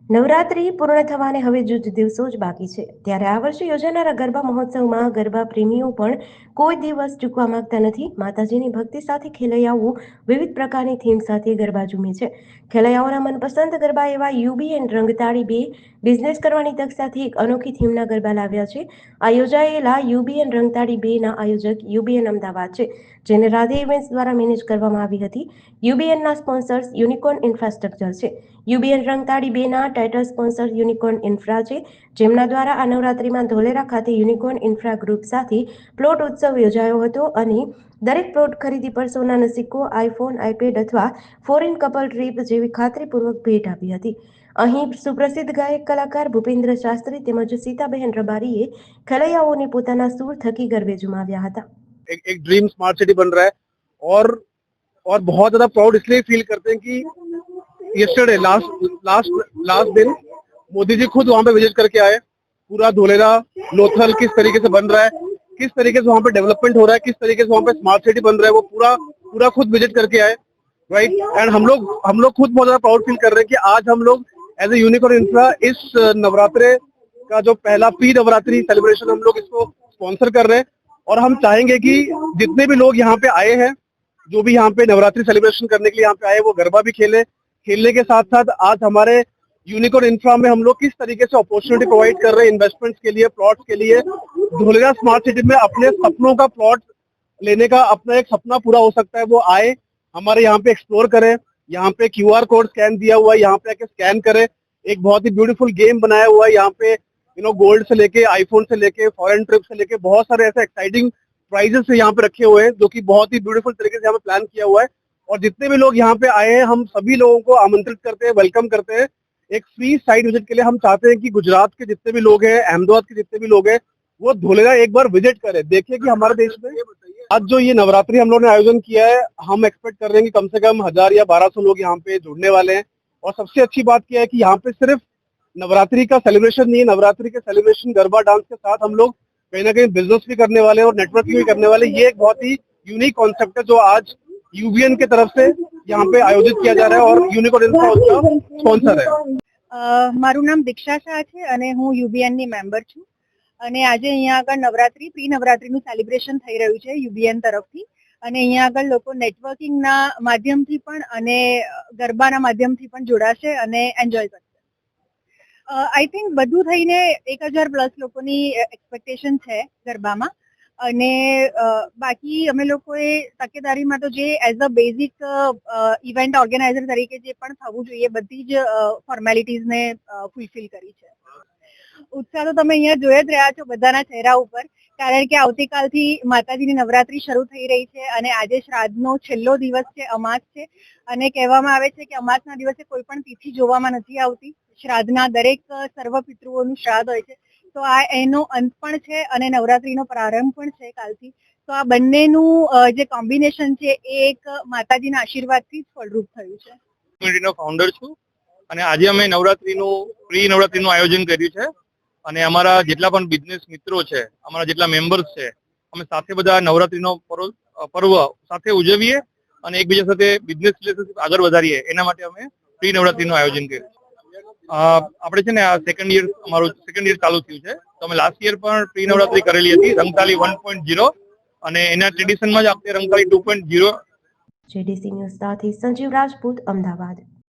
નવરાત્રી પૂર્ણ થવાને હવે જ દિવસો જ બાકી છે ત્યારે આ વર્ષે યોજાનારા ગરબા મહોત્સવમાં ગરબા પ્રેમીઓ પણ કોઈ દિવસ ચૂકવા માંગતા નથી। માતાજીની ભક્તિ સાથે ખેલૈયાઓ વિવિધ પ્રકારની થીમ સાથે ગરબા ઝૂમે છે। ખેલૈયાઓના મનપસંદ ગરબા એવા યુબીએન રંગતાળી બે બિઝનેસ કરવાની તક સાથે એક અનોખી થીમના ગરબા લાવ્યા છે। આ યોજાયેલા યુબીએન રંગતાળી બે ના આયોજક યુબીએન અમદાવાદ છે, જેને રાધે ઇવેન્ટ્સ દ્વારા મેનેજ કરવામાં આવી હતી। યુબીએનના સ્પોન્સર્સ યુનિકોર્ન ઇન્ફ્રાસ્ટ્રક્ચર છે। યુબીએન રંગતાળી બે ના ટાઇટલ સ્પોન્સર યુનિકોર્ન ઇન્ફ્રા છે, જેમના દ્વારા આ નવરાત્રીમાં ધોલેરા ખાતે યુનિકોર્ન ઇન્ફ્રા ગ્રુપ સાથે પ્લોટ ઉત્સવ યોજાયો હતો અને દરેક પ્લોટ ખરીદી પર સોનાનો સિક્કો, આઈફોન, આઈપેડ અથવા ફોરેન કપલ ટ્રીપ જેવી ખાતરીપૂર્વક ભેટ આપી હતી। અહીં સુપ્રસિદ્ધ ગાયક કલાકાર ભૂપેન્દ્ર શાસ્ત્રી તેમજ સીતાબહેન રબારીએ ખેલૈયાઓને પોતાના સૂર थकी गरबे जुमाव्या હતા। एक ड्रीम स्मार्ट सिटी बन रहा है और बहुत ज्यादा प्राउड इसलिए फील करते हैं कि यस्टरडे लास्ट दिन मोदी जी खुद वहाँ पे विजिट करके आए। पूरा धोलेरा लोथल किस तरीके से बन रहा है, किस तरीके से वहाँ पे डेवलपमेंट हो रहा है, किस तरीके से वहाँ पे स्मार्ट सिटी बन रहा है, वो पूरा खुद विजिट करके आए, राइट। एंड हम लोग खुद बहुत ज्यादा प्राउड फील कर रहे हैं कि आज हम लोग एज ए यूनिकोर्न इंफ्रा इस नवरात्रे का जो पहला प्री नवरात्रि सेलिब्रेशन हम लोग इसको स्पॉन्सर कर रहे हैं। और हम चाहेंगे कि जितने भी लोग यहाँ पे आए हैं, जो भी यहाँ पे नवरात्रि सेलिब्रेशन करने के लिए यहाँ पे आए, वो गरबा भी खेलने के साथ साथ आज हमारे यूनिकोर्न इंफ्रा में हम लोग किस तरीके से अपॉर्चुनिटी प्रोवाइड कर रहे हैं इन्वेस्टमेंट्स के लिए, प्लॉट्स के लिए। धोलेरा स्मार्ट सिटी में अपने सपनों का प्लॉट लेने का अपना एक सपना पूरा हो सकता है, वो आए हमारे यहाँ पे एक्सप्लोर करें। यहाँ पे QR कोड स्कैन दिया हुआ है, यहाँ पे आके स्कैन करें। एक बहुत ही ब्यूटीफुल गेम बनाया हुआ है यहाँ पे, गोल्ड से लेके, आईफोन से लेके, फॉरेन ट्रिप से लेके बहुत सारे ऐसे एक्साइटिंग प्राइजेस यहाँ पे रखे हुए हैं, जो कि बहुत ही ब्यूटीफुल तरीके से यहाँ पे प्लान किया हुआ है। और जितने भी लोग यहाँ पे आए हैं, हम सभी लोगों को आमंत्रित करते हैं, वेलकम करते हैं। एक फ्री साइट विजिट के लिए हम चाहते हैं कि गुजरात के जितने भी लोग हैं, अहमदाबाद के जितने भी लोग हैं, वो धोलेरा एक बार विजिट करें। देखिए कि हमारे देश में आज जो ये नवरात्रि हम लोगों ने आयोजन किया है, हम एक्सपेक्ट कर रहे हैं कि कम से कम 1000 या 1200 लोग यहाँ पे जुड़ने वाले हैं। और सबसे अच्छी बात क्या है कि यहाँ पे सिर्फ नवरात्रि का सेलिब्रेशन नहीं है, नवरात्रि के सेलिब्रेशन गरबा डांस के साथ हम लोग कहीं ना कहीं बिजनेस भी करने वाले हैं और नेटवर्किंग भी करने वाले। ये एक बहुत ही यूनिक कॉन्सेप्ट है जो आज यूबीएन की तरफ से यहाँ पे आयोजित किया जा रहा है और यूनिकोर्न इंफ्रा उसका स्पॉन्सर है। મારું નામ દીક્ષા શાહ છે અને હું યુબીએન ની મેમ્બર છું અને આજે અહીંયા આગળ નવરાત્રી પ્રી નવરાત્રીનું સેલિબ્રેશન થઈ રહ્યું છે યુબીએન તરફથી અને અહીંયા આગળ લોકો નેટવર્કિંગના માધ્યમથી પણ અને ગરબાના માધ્યમથી પણ જોડાશે અને એન્જોય કરશે। આઈ થિંક બધું થઈને 1000 પ્લસ લોકોની એક્સપેક્ટેશન છે ગરબામાં અને બાકી અમે લોકોએ તકેદારીમાં તો જે as a basic event organiser તરીકે જે પણ થવું જોઈએ બધી જ ફોર્મેલિટીઝને ફૂલફિલ કરી છે। ઉત્સાહ તો તમે અહીંયા જોઈ જ રહ્યા છો બધાના ચહેરા ઉપર, કારણ કે આવતીકાલથી માતાજીની નવરાત્રી શરૂ થઈ રહી છે અને આજે શ્રાદ્ધનો છેલ્લો દિવસ છે, અમાસ છે અને કહેવામાં આવે છે કે અમાસના દિવસે કોઈ પણ તિથિ જોવામાં નથી આવતી। શ્રાદ્ધના દરેક સર્વ પિતૃઓનું શ્રાદ્ધ હોય છે, તો આ એનો અંત પણ છે અને નવરાત્રીનો પ્રારંભ પણ છે કાલથી। તો આ બંનેનું જે કોમ્બિનેશન છે એ એક માતાજીના આશીર્વાદથી જ ફળરૂપ થયું છે। કમ્યુનિટીનો ફાઉન્ડર છું અને આજે અમે નવરાત્રીનું પ્રી નવરાત્રીનું આયોજન કર્યું છે અને અમારા જેટલા પણ બિઝનેસ મિત્રો છે, અમારા જેટલા મેમ્બર્સ છે, અમે સાથે બધા નવરાત્રીનો પર્વ સાથે ઉજવીએ અને એકબીજા સાથે બિઝનેસ રિલેશનશિપ આગળ વધારીએ, એના માટે અમે પ્રી નવરાત્રીનું આયોજન કર્યું છે। આપણે છે ને આ અમારું સેકન્ડ યર ચાલુ થયું છે, તો અમે લાસ્ટ યર પણ પ્રી નવરાત્રી કરેલી હતી રંગતાલી 1.0 અને એના ટ્રેડિશનમાં જ આપણે રંગતાલી 2.0। જેડીસી ન્યૂઝ સાથે સંજીવ રાજપૂત, અમદાવાદ।